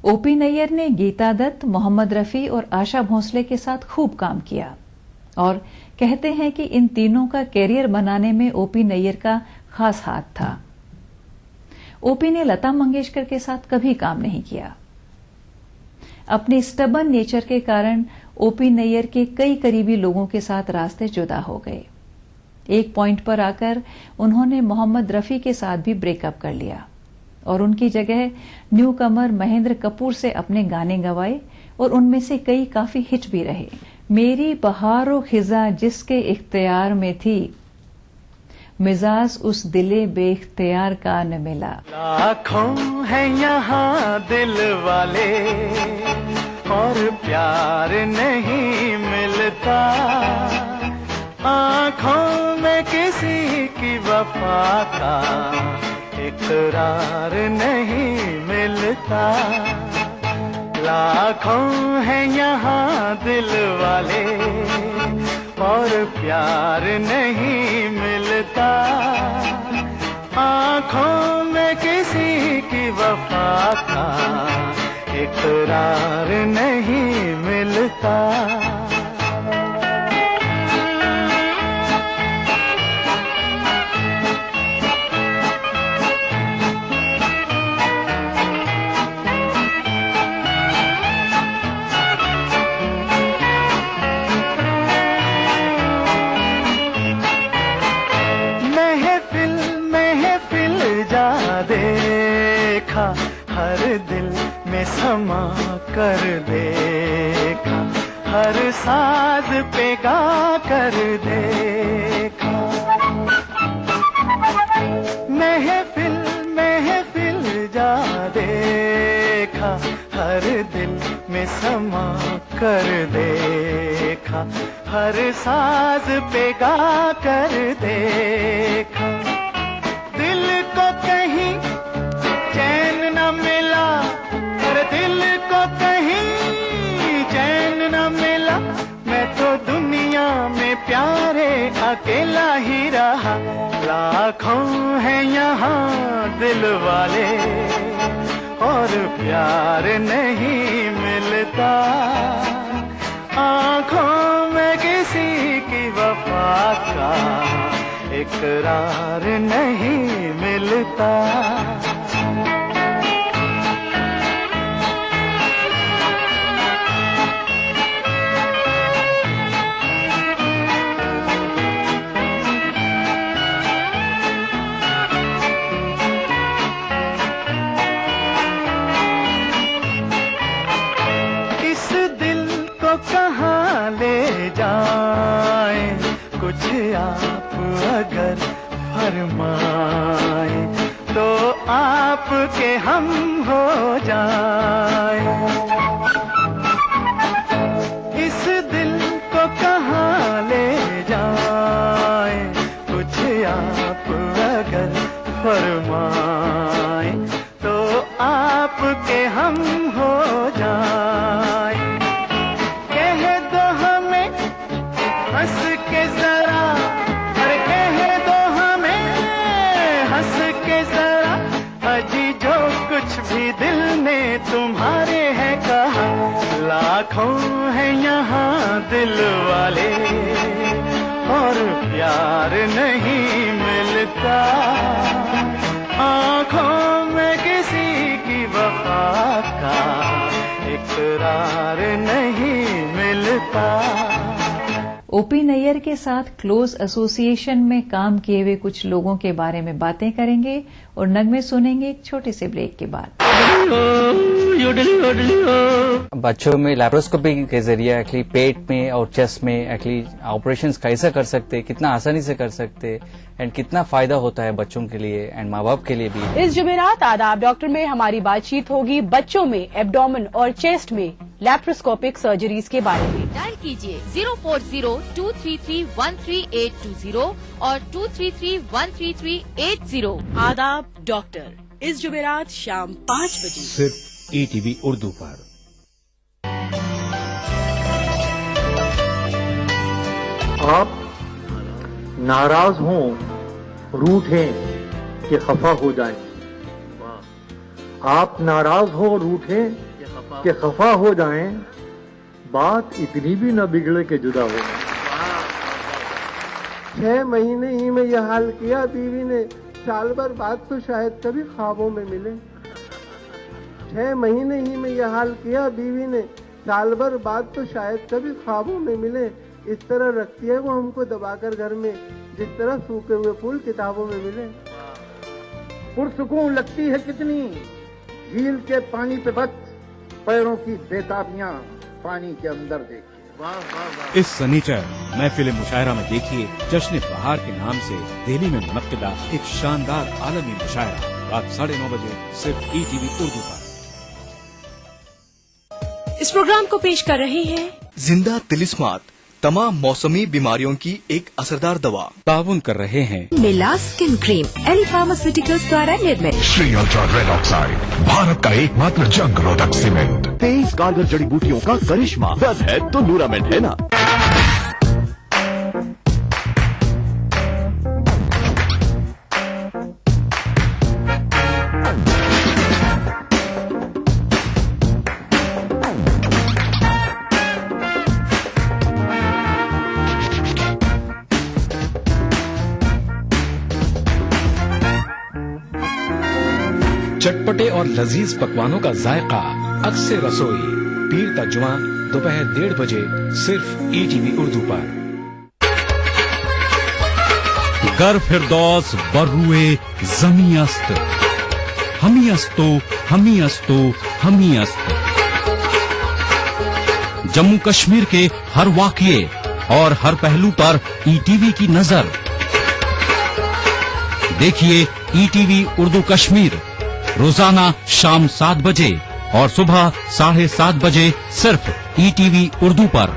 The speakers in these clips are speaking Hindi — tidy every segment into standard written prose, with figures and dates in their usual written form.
ओपी नैयर ने गीता दत्त, मोहम्मद रफी और आशा भोसले के साथ खूब काम किया और कहते हैं कि इन तीनों का कैरियर बनाने में ओपी नैयर का खास हाथ था। ओपी ने लता मंगेशकर के साथ कभी काम नहीं किया। अपने स्टबन नेचर के कारण ओपी नैयर के कई करीबी लोगों के साथ रास्ते जुदा हो गए। एक पॉइंट पर आकर उन्होंने मोहम्मद रफी के साथ भी ब्रेकअप कर लिया और उनकी जगह न्यू कमर महेंद्र कपूर से अपने गाने गवाए और उनमें से कई काफी हिट भी रहे। मेरी बहारो खिजा जिसके इख्तियार में थी, मिजाज उस दिले बेख्तियार का न मिला। लाखों है यहाँ दिल वाले और प्यार नहीं मिलता, आँखों में किसी की वफा का इकरार नहीं मिलता। लाखों है यहाँ दिल वाले और प्यार नहीं मिलता, आँखों में किसी की वफा का इकरार नहीं मिलता। देखा हर दिल में समा कर देखा, हर साज पे गा कर देखा। महफिल महफिल जा देखा, हर दिल में समा कर देखा, हर साज पे गा कर देखा। दिल को कहीं चैन न मिला, अरे दिल को कहीं चैन न मिला, मैं तो दुनिया में प्यारे अकेला ही रहा। लाखों हैं यहाँ दिल वाले और प्यार नहीं मिलता, आँखों में किसी की वफा का इकरार नहीं मिलता। इस दिल को कहाँ ले जाए, कुछ आप अगर फरमाए तो आपके हम हो जाए। इस दिल को कहाँ ले जाए, कुछ आप अगर फरमाए तो आपके हम हो जाए। कह दो हमें हंस के जरा, अरे कह दो हमें हंस के जरा, अजी जो कुछ भी दिल ने तुम्हारे है कहा। लाखों है यहाँ दिल वाले और प्यार नहीं मिलता, आँखों में किसी की वफा का इकरार नहीं मिलता। ओपी नैयर के साथ क्लोज एसोसिएशन में काम किए हुए कुछ लोगों के बारे में बातें करेंगे और नगमे सुनेंगे एक छोटे से ब्रेक के बाद। बच्चों में लैप्रोस्कोपी के जरिए एक्चुअली पेट में और चेस्ट में एक्चुअली ऑपरेशंस कैसे कर सकते हैं, कितना आसानी से कर सकते हैं एंड कितना फायदा होता है बच्चों के लिए एंड माँ बाप के लिए भी। इस जुमेरात आदाब डॉक्टर में हमारी बातचीत होगी बच्चों में एब्डोमेन और चेस्ट में लैप्रोस्कोपिक सर्जरीज के बारे में। डायल कीजिए 040-233-13820 और 233-13380। आदाब डॉक्टर इस जुमेरात शाम 5 बजे सिर्फ ईटीवी उर्दू पर। आप नाराज हों, रूठें कि खफा हो जाएं। आप नाराज हो, रूठें कि खफा हो जाएं, बात इतनी भी न बिगड़े के जुदा हो जाएं। 6 महीने ही में यह हाल किया बीवी ने, साल भर बाद तो शायद कभी ख्वाबों में मिले। 6 महीने ही में यह हाल किया बीवी ने, साल भर बाद तो शायद कभी ख्वाबों में मिले। इस तरह रखती है वो हमको दबाकर घर में, जिस तरह सूखे हुए फूल किताबों में मिले। पुरसुकून लगती है कितनी झील के पानी पे बच, पैरों की बेताबियां पानी के अंदर देखिए। इस सनीचर महफिल मुशायरा में देखिए जश्न बहार के नाम से दिल्ली में मुनक्किदा एक शानदार आलमी मुशायरा रात 9:30 बजे सिर्फ ETV उर्दू पर। इस प्रोग्राम को पेश कर रहे हैं जिंदा तिलिस्मात, तमाम मौसमी बीमारियों की एक असरदार दवा। ताउन कर रहे हैं मिला स्किन क्रीम, एल फार्मास्यूटिकल्स द्वारा निर्मित। Shri ultra red oxide, Bharat का एकमात्र जंग रोधक सीमेंट। 23 कारगर जड़ी बूटियों का करिश्मा, दर्द है तो न्यूरामेंट है ना। चटपटे और लजीज पकवानों का जायका, अक्से रसोई, पीर का जुमा दोपहर 1:30 बजे सिर्फ ETV उर्दू पर। गर फिरदौस बर्रुए जमी अस्त, हमी अस्तो हमी अस्तो हमी अस्त। जम्मू कश्मीर के हर वाकये और हर पहलू पर ETV की नजर। देखिए ETV उर्दू कश्मीर रोजाना शाम 7 बजे और सुबह 7:30 बजे सिर्फ ETV उर्दू पर।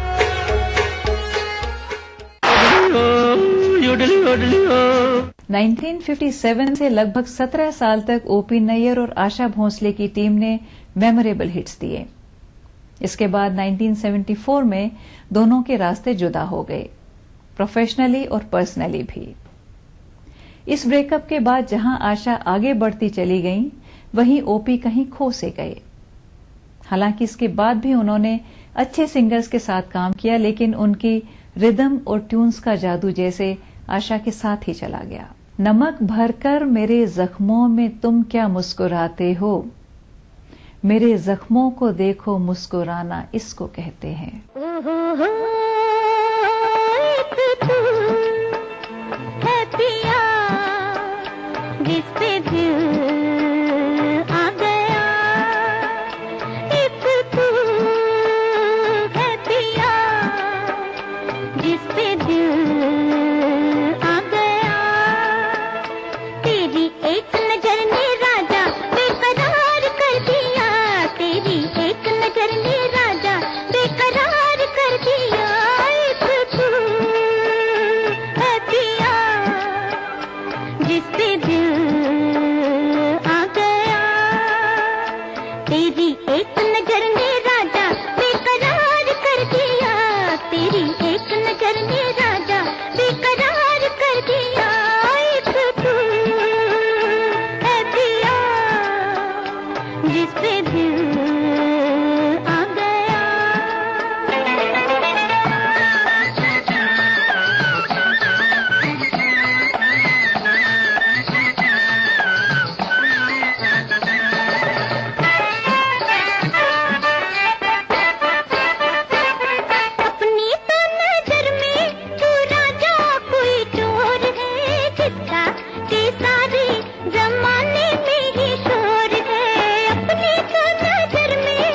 1957 से लगभग 17 साल तक OP नैयर और आशा भोसले की टीम ने मेमोरेबल हिट्स दिए। इसके बाद 1974 में दोनों के रास्ते जुदा हो गए, प्रोफेशनली और पर्सनली भी। इस ब्रेकअप के बाद जहां आशा आगे बढ़ती चली गईं, वहीं OP कहीं खो से गए। हालांकि इसके बाद भी उन्होंने अच्छे सिंगर्स के साथ काम किया, लेकिन उनकी रिदम और ट्यून्स का जादू जैसे आशा के साथ ही चला गया। नमक भरकर मेरे जख्मों में तुम क्या मुस्कुराते हो, मेरे जख्मों को देखो मुस्कुराना इसको कहते हैं। सारे जमाने में ही शोर है, अपनी तो नजर में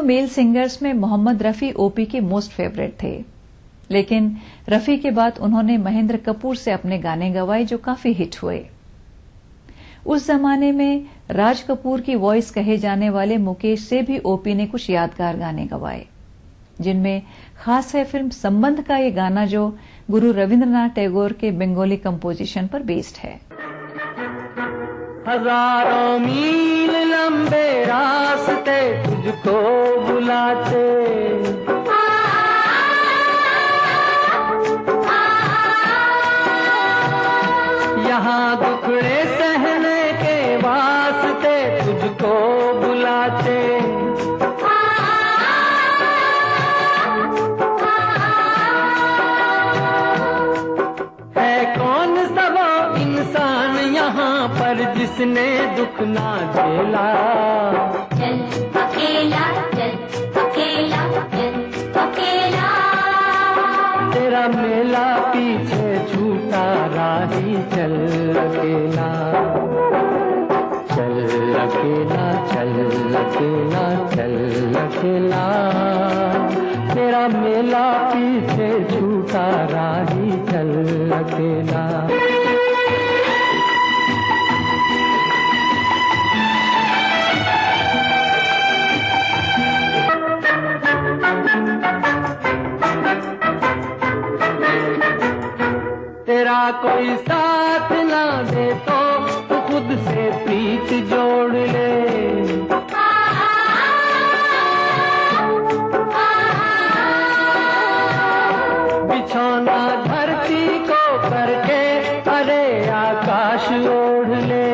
दोनों मेल सिंगर्स में मोहम्मद रफी ओपी के मोस्ट फेवरेट थे, लेकिन रफी के बाद उन्होंने महेंद्र कपूर से अपने गाने गवाए जो काफी हिट हुए। उस जमाने में राज कपूर की वॉइस कहे जाने वाले मुकेश से भी ओपी ने कुछ यादगार गाने गवाए, जिनमें खास है फिल्म संबंध का ये गाना जो गुरु रविंद्रनाथ टैगोर के बंगाली कंपोजिशन पर बेस्ड है। हजारों मील लंबे रास्ते तुझको बुलाते, यहाँ दुखड़े सहने के वास्ते तुझको बुलाते, है कौन सा वो इंसान यहाँ पर जिसने दुख ना झेला। चल अकेला, चल अकेला, चल अकेला, तेरा मेला पीछे छूटा राही चल अकेला, चल अकेला, चल अकेला, चल अकेला, तेरा मेला पीछे छूटा राही चल अकेला। तेरा कोई साथ ना दे तो तू खुद से प्रीत जोड़ ले, बिछौना धरती को करके अरे आकाश ओढ़ ले,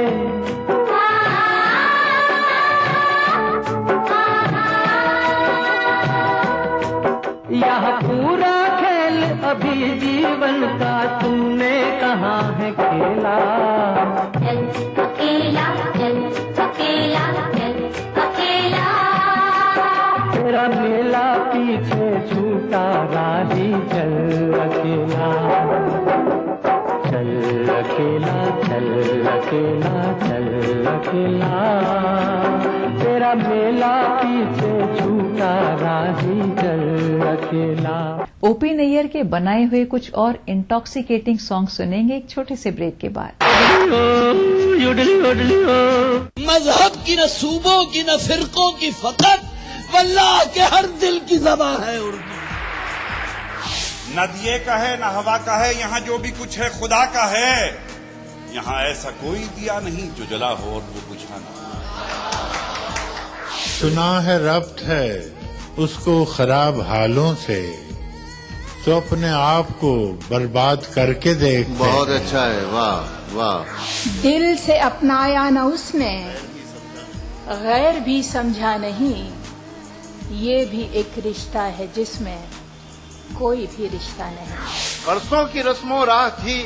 यह पूरा खेल अभी जीवन का तूने कहाँ है खेला। चल अकेला, चल अकेला, चल अकेला, तेरा मेला पीछे छूटा राही चल अकेला, चल अकेला, चल अकेला, चल अकेला, तेरा मेला पीछे छूटा राही चल अकेला। ओपी नैयर के बनाए हुए कुछ और इंटॉक्सिकेटिंग सॉन्ग सुनेंगे एक छोटे से ब्रेक के बाद। मजहब की न सूबों की न फिरकों की फकत वल्लाह के हर दिल की ज़बां है उर्दू। न दिए का है न हवा का है, यहाँ जो भी कुछ है खुदा का है। यहाँ ऐसा कोई दिया नहीं जो जला हो और वो बुझा ना। सुना है रब्त है उसको खराब हालों से, तो अपने आप को बर्बाद करके देख। बहुत अच्छा है, वाह वाह। दिल से अपनाया न उसने, गैर भी समझा नहीं, ये भी एक रिश्ता है जिसमें कोई भी रिश्ता नहीं। बरसों की रस्मों राह थी,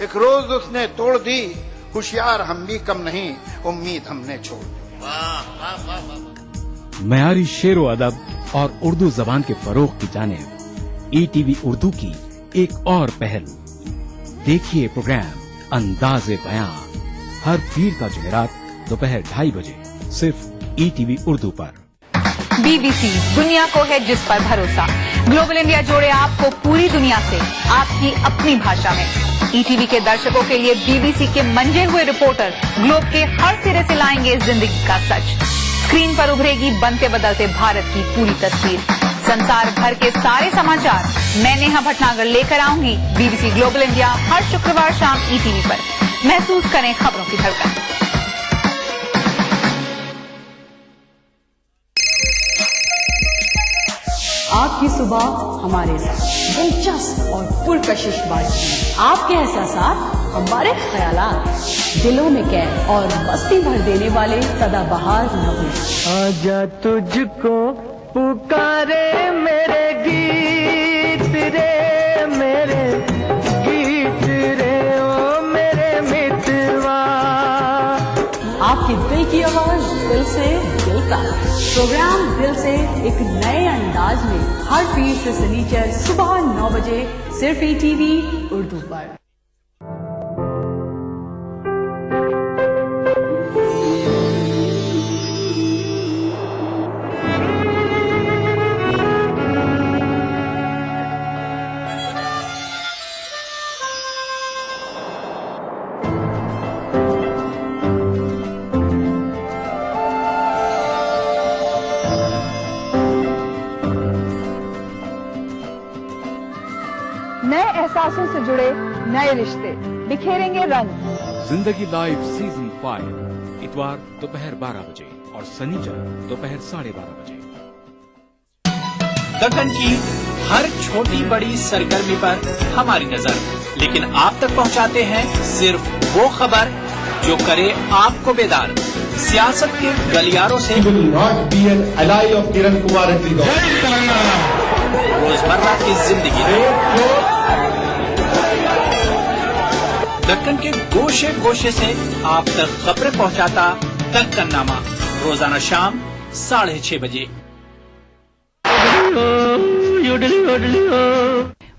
एक रोज उसने तोड़ दी, होशियार हम भी कम नहीं, उम्मीद हमने छोड़ दी। मयारी शेरो अदब और उर्दू जबान के फरोग की जानिब ETV उर्दू की एक और पहल। देखिए प्रोग्राम अंदाज़े बयां हर पीर का जुमेरात दोपहर 2:30 बजे सिर्फ ETV उर्दू पर। BBC दुनिया को है जिस पर भरोसा। ग्लोबल इंडिया जोड़े आपको पूरी दुनिया से आपकी अपनी भाषा में। ETV के दर्शकों के लिए BBC के मंजे हुए रिपोर्टर ग्लोब के हर सिरे से लाएंगे जिंदगी का सच। स्क्रीन पर उभरेगी बनते बदलते भारत की पूरी तस्वीर। संसार भर के सारे समाचार मैं नेहा भटनागर लेकर आऊंगी BBC ग्लोबल इंडिया हर शुक्रवार शाम ETV पर। महसूस करें खबरों की धड़कन। आपकी सुबह हमारे साथ दिलचस्प और पुरकशिश बातचीत, आपके एहसासात हमारे ख्यालात, दिलों में कैद और मस्ती भर देने वाले सदाबहार नगमे। आजा तुझको पुकारे मेरे गीत रे, मेरे गीत रे, ओ मेरे मितवा। आपके दिल की आवाज दिल से दिल का प्रोग्राम दिल से एक नए अंदाज में हर पीर से शनिचर सुबह 9 बजे सिर्फ ETV उर्दू पर। नए एहसासों से जुड़े नए रिश्ते, बिखेरेंगे रंग। जिंदगी लाइव सीजन 5 इतवार दोपहर 12 बजे और शनिवार दोपहर 12:30 बजे। दक्कन की हर छोटी बड़ी सरगर्मी पर हमारी नजर, लेकिन आप तक पहुंचाते हैं सिर्फ वो खबर जो करे आपको बेदार। सियासत के गलियारों से रोजमर्रा की जिंदगी, दक्कन के गोशे गोशे से आप तक खबरें पहुंचाता दक्कननामा, रोजाना शाम 6:30 बजे।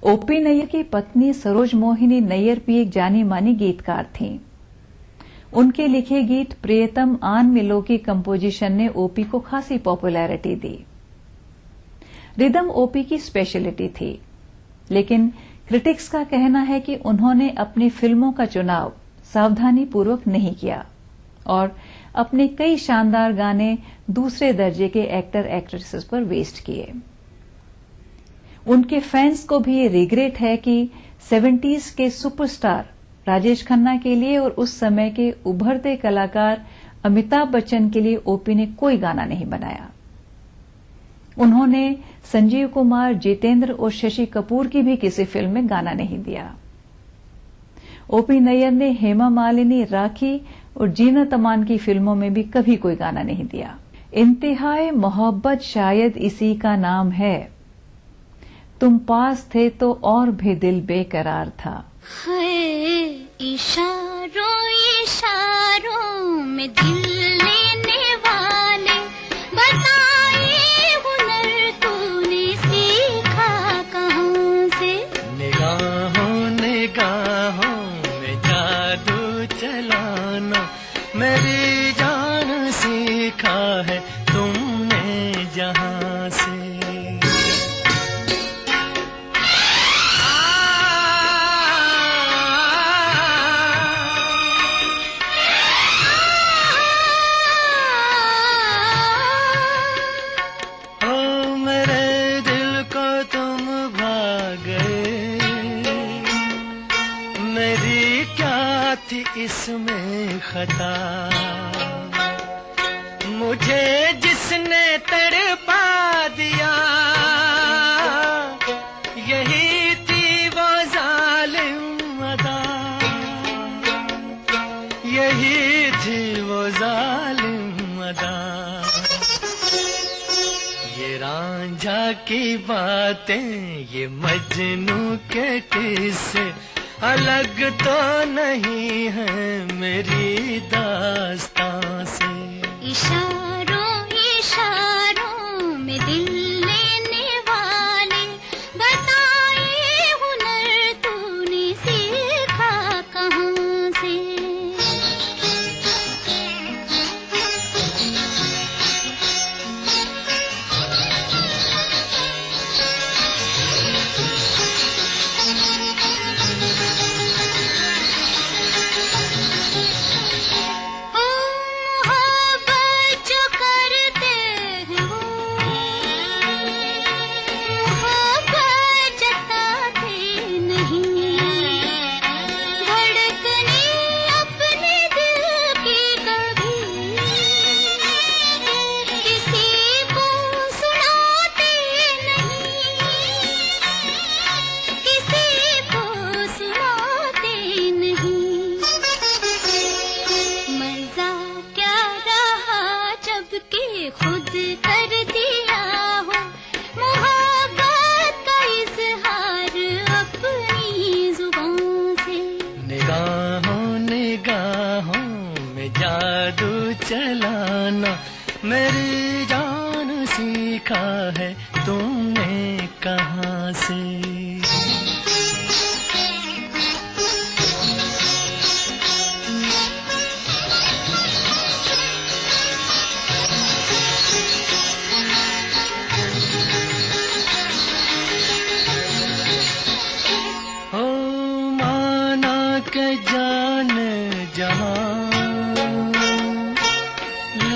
ओपी नैयर की पत्नी सरोज मोहिनी नैयर भी एक जानी मानी गीतकार थीं। उनके लिखे गीत प्रियतम आन मिलो की कंपोजिशन ने ओपी को खासी पॉपुलैरिटी दी। रिदम ओपी की स्पेशलिटी थी, लेकिन क्रिटिक्स का कहना है कि उन्होंने अपनी फिल्मों का चुनाव सावधानी पूर्वक नहीं किया और अपने कई शानदार गाने दूसरे दर्जे के एक्टर एक्ट्रेसेस पर वेस्ट किए। उनके फैंस को भी ये रिग्रेट है कि 70s के सुपरस्टार राजेश खन्ना के लिए और उस समय के उभरते कलाकार अमिताभ बच्चन के लिए ओपी ने कोई गाना नहीं बनाया। उन्होंने संजीव कुमार, जितेंद्र और शशि कपूर की भी किसी फिल्म में गाना नहीं दिया। ओपी नैयर ने हेमा मालिनी, राखी और जीनत अमान की फिल्मों में भी कभी कोई गाना नहीं दिया। इंतहाए मोहब्बत शायद इसी का नाम है, तुम पास थे तो और भी दिल बेकरार था। इशारों इशारों में दिल लेने वाले, बताए हुनर तूने सीखा कहाँ से। निगाहों निगाहों में जादू चलाना मेरी जान सीखा है तुमने जहाँ से। इसमें खता मुझे जिसने तड़पा दिया, यही थी वो जालिम अदा, यही थी वो जालिम अदा। ये रांझा की बातें, ये मजनू के किस्से अलग तो नहीं है मेरी दास्तां से। इशारों इशारों में दिल लेने वाले, बताए हुनर तूने सीखा कहाँ से। चलाना मेरी जान सीखा है तुमने कहाँ से। हो माना के जान जहां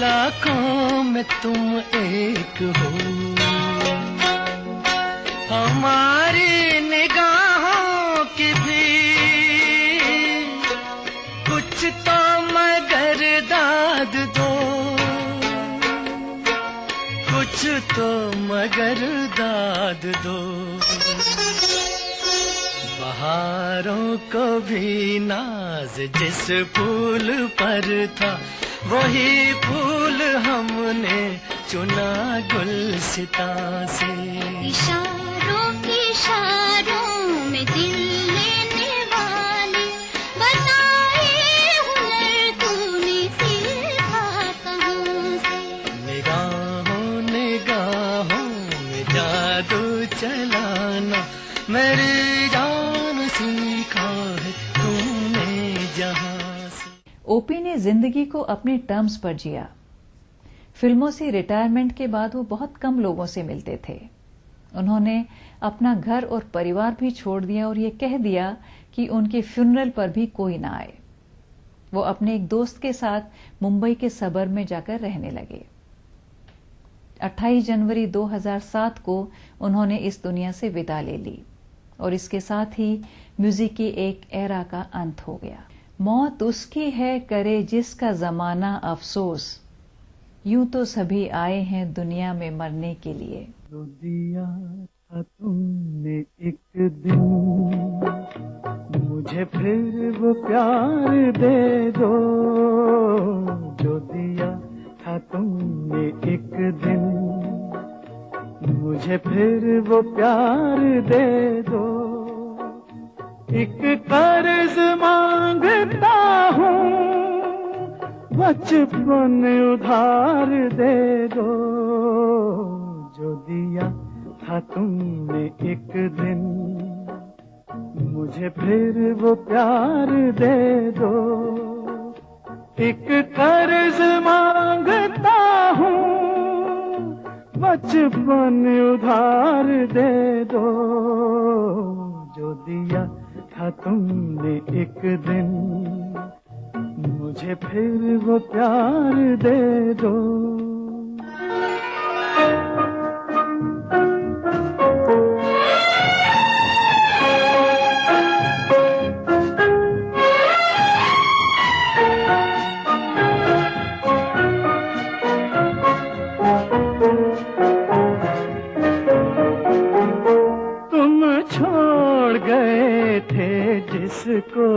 लाखों में तुम एक हो, हमारी निगाहों तो मगर दाद दो। बहारों को भी नाज जिस फूल पर था, वही फूल हमने चुना गुलसिता से। इशारों में दिल लेने वाले, बताए हुनर तूने सीखा कहाँ से। निगाहों में जादू चलाना, मेरी जान सीखा है तूने जहाँ से। ओपी ने जिंदगी को अपने टर्म्स पर जिया। फिल्मों से रिटायरमेंट के बाद वो बहुत कम लोगों से मिलते थे। उन्होंने अपना घर और परिवार भी छोड़ दिया और ये कह दिया कि उनके फ्यूनरल पर भी कोई ना आए। वो अपने एक दोस्त के साथ मुंबई के सबर्ब में जाकर रहने लगे। 28 जनवरी 2007 को उन्होंने इस दुनिया से विदा ले ली और इसके साथ ही म्यूजिक की एक एरा का अंत हो गया। मौत उसकी है करे जिसका जमाना अफसोस, यूं तो सभी आए हैं दुनिया में मरने के लिए। जो दिया था तुमने एक दिन, मुझे फिर वो प्यार दे दो। जो दिया था तुमने एक दिन, मुझे फिर वो प्यार दे दो। एक कर्ज मांगता हूँ, बचपन उधार दे दो। जो दिया था तुमने एक दिन, मुझे फिर वो प्यार दे दो। एक कर्ज मांगता हूँ, बचपन उधार दे दो। जो दिया था तुमने एक दिन, मुझे फिर वो प्यार दे दो। जिसको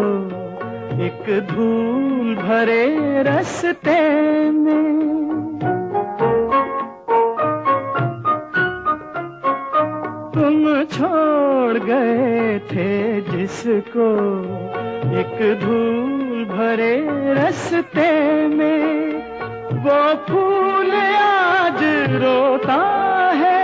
एक धूल भरे रास्ते में, तुम छोड़ गए थे जिसको एक धूल भरे रास्ते में। वो फूल आज रोता है,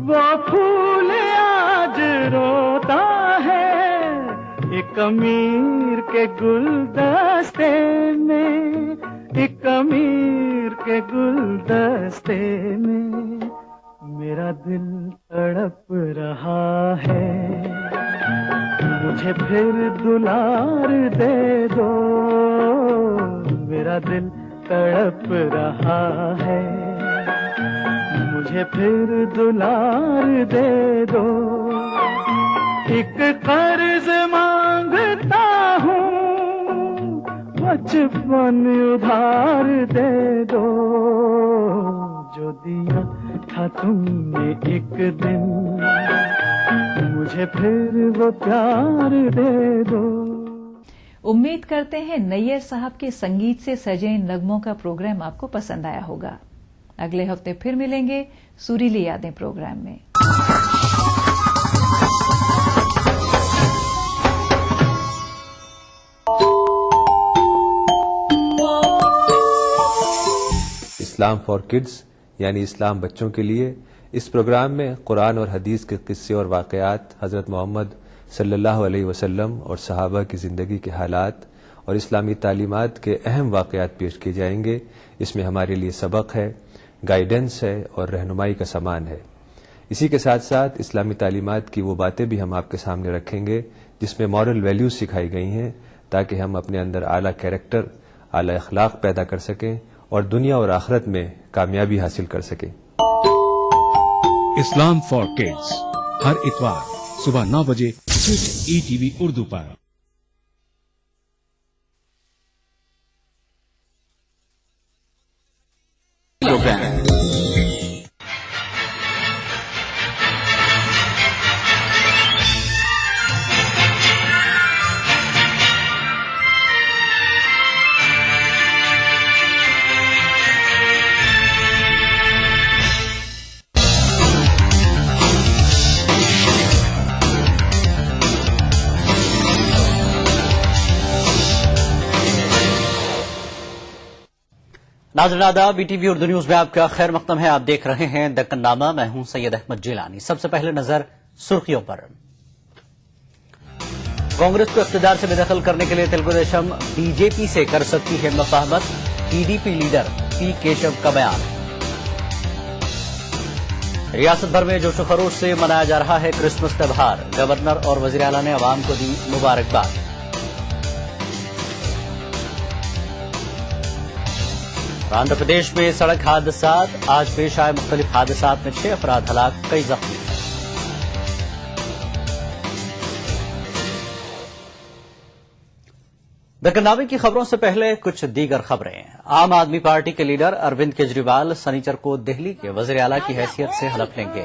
वो फूल आज रोता है। एक अमीर के गुलदस्ते में, एक अमीर के गुलदस्ते में मेरा दिल तड़प रहा है। मुझे फिर दुलार दे दो, मेरा दिल तड़प रहा है। मुझे फिर दुलार दे दो। एक कर्ज मांगता हूँ, बचपन उधार दे दो। जो दिया था तुमने एक दिन, मुझे फिर वो प्यार दे दो। उम्मीद करते हैं नैयर साहब के संगीत से सजे इन नगमों का प्रोग्राम आपको पसंद आया होगा। अगले हफ्ते फिर मिलेंगे सुरीली यादें प्रोग्राम में। इस्लाम फॉर किड्स यानी इस्लाम बच्चों के लिए, इस प्रोग्राम में कुरान और हदीस के किस्से और वाक़यात, हज़रत मोहम्मद सल्लल्लाहु अलैहि वसल्लम और सहाबा की ज़िंदगी के हालात और इस्लामी तालीमात के अहम वाक़यात पेश किए जाएंगे। इसमें हमारे लिए सबक है, गाइडेंस है और रहनुमाई का सामान है। इसी के साथ साथ इस्लामी तालीमात की वो बातें भी हम आपके सामने रखेंगे जिसमें मॉरल वैल्यूज सिखाई गई हैं, ताकि हम अपने अंदर आला कैरेक्टर, आला अखलाक पैदा कर सकें और दुनिया और आखिरत में कामयाबी हासिल कर सकें। इस्लाम फॉर किड्स हर इतवार सुबह 9 बजे सिर्फ ETV उर्दू पर। प्रोग्राम नाज़रीन आदाब, BTV उर्दू न्यूज में आपका खैर मकदम है। आप देख रहे हैं दक्कन नामा, मैं हूं सैयद अहमद जिलानी। सबसे पहले नजर सुर्खियों पर। कांग्रेस को इख्तिदार से बेदखल करने के लिए तेलुगुदेशम बीजेपी से कर सकती है मुफाहमत, टीडीपी लीडर पी केशव का बयान। रियासत भर में जोशो खरोश से मनाया जा रहा है क्रिसमस त्योहार, गवर्नर और वजीर आला ने अवाम को दी मुबारकबाद। आंध्र प्रदेश में सड़क हादसात, आज पेश आए मुख्तलिफ हादसात में 6 अफराद हलाक, कई जख्मी। दक्कन की खबरों से पहले कुछ दीगर खबरें। आम आदमी पार्टी के लीडर अरविंद केजरीवाल शनिचर को दिल्ली के वजीर आला की हैसियत से हलफ लेंगे।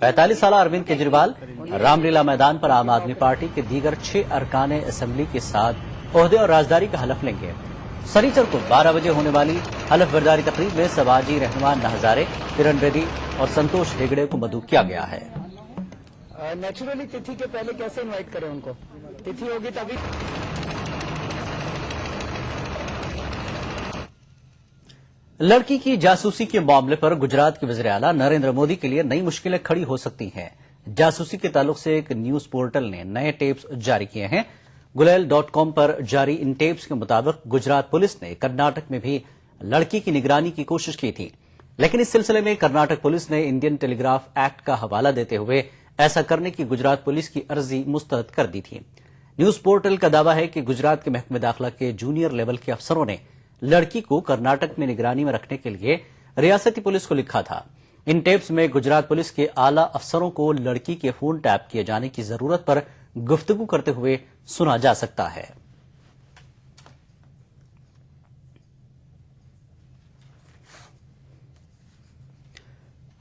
45 साल अरविंद केजरीवाल रामलीला मैदान पर आम आदमी पार्टी के दीगर 6 अरकान असेंबली के साथ ओहदे और राजदारी का हलफ लेंगे। शनिचर को 12 बजे होने वाली हलफ बर्दारी तकरीब में सवाजी रहमान हजारे, किरण बेदी और संतोष हेगड़े को मदऊ किया गया है। नेचुरली तिथि के पहले कैसे इनवाइट करें उनको? तिथि होगी तभी। लड़की की जासूसी के मामले पर गुजरात के वज़ीर आला नरेंद्र मोदी के लिए नई मुश्किलें खड़ी हो सकती हैं। जासूसी के ताल्लुक से एक न्यूज पोर्टल ने नए टेप्स जारी किए हैं। गुलेल.com पर जारी इन टेप्स के मुताबिक गुजरात पुलिस ने कर्नाटक में भी लड़की की निगरानी की कोशिश की थी, लेकिन इस सिलसिले में कर्नाटक पुलिस ने इंडियन टेलीग्राफ एक्ट का हवाला देते हुए ऐसा करने की गुजरात पुलिस की अर्जी मुस्तरद कर दी थी। न्यूज पोर्टल का दावा है कि गुजरात के महकमे दाखिला के जूनियर लेवल के अफसरों ने लड़की को कर्नाटक में निगरानी में रखने के लिए रियासती पुलिस को लिखा था। इन टेप्स में गुजरात पुलिस के आला अफसरों को लड़की के फोन टैप किए जाने की जरूरत पर गुफ्तगू करते हुए सुना जा सकता है।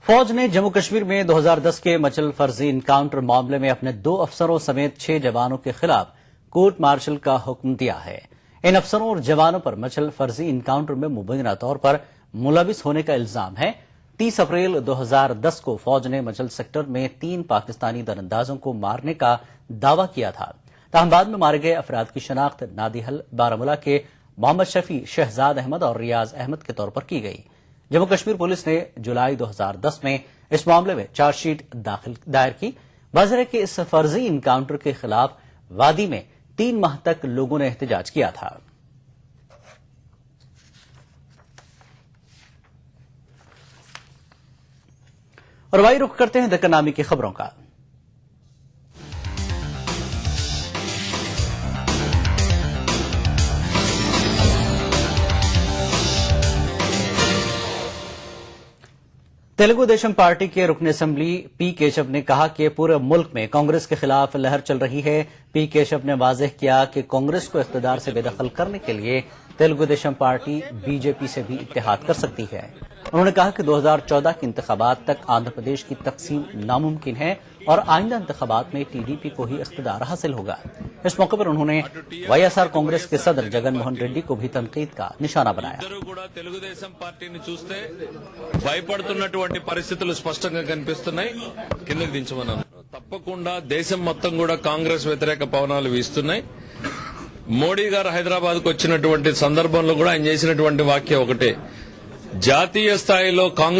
फौज ने जम्मू कश्मीर में 2010 के मचल फर्जी इनकाउंटर मामले में अपने 2 अफसरों समेत 6 जवानों के खिलाफ कोर्ट मार्शल का हुक्म दिया है। इन अफसरों और जवानों पर मचल फर्जी इनकाउंटर में मुबैना तौर पर मुलविस होने का इल्जाम है। 30 अप्रैल 2010 को फौज ने मचल सेक्टर में 3 पाकिस्तानी दरअंदाजों को मारने का दावा किया था। ताहम बाद में मारे गए अफराद की शनाख्त नादिहल बारामूला के मोहम्मद शफी, शहजाद अहमद और रियाज अहमद के तौर पर की गई। जम्मू कश्मीर पुलिस ने जुलाई 2010 में इस मामले में चार्जशीट दायर की। वाज़ेह है कि इस फर्जी इनकाउंटर के खिलाफ वादी में 3 माह तक लोगों ने एहतजाज किया था। और वही रुख करते हैं दक्कन नामी की खबरों का। तेलुगु देशम पार्टी के रुकन असेंबली पी केशव ने कहा कि पूरे मुल्क में कांग्रेस के खिलाफ लहर चल रही है। पी केशव ने वाज़ेह किया कि कांग्रेस को इख्तिदार से बेदखल करने के लिए तेलुगु देशम पार्टी बीजेपी से भी इत्तेहाद कर सकती है। उन्होंने कहा कि 2014 के इंतखाबात तक आंध्र प्रदेश की तकसीम नामुमकिन है और आइंदा इंतखाबात में टीडीपी को ही इख्तिदार हासिल होगा। इस मौके पर उन्होंने वाईएसआर कांग्रेस के सदर जगन मोहन रेड्डी को भी तनकीद का निशाना बनाया। తెలుగుదేశం పార్టీని చూస్తే భయపడుతున్నటువంటి పరిస్థితులు స్పష్టంగా కనిపిస్తున్నాయి. కిందకి దించమన్నాను. తప్పకుండా దేశం మొత్తం కూడా కాంగ్రెస్ వ్యతిరేక పవనాలు వీస్తున్నాయి. మోడీ గారు హైదరాబాద్ కు వచ్చినటువంటి సందర్భంలో కూడా ఆయన చేసినటువంటి వాక్యం ఒకటే, జాతీయ స్థాయిలో కాంగ్రెస్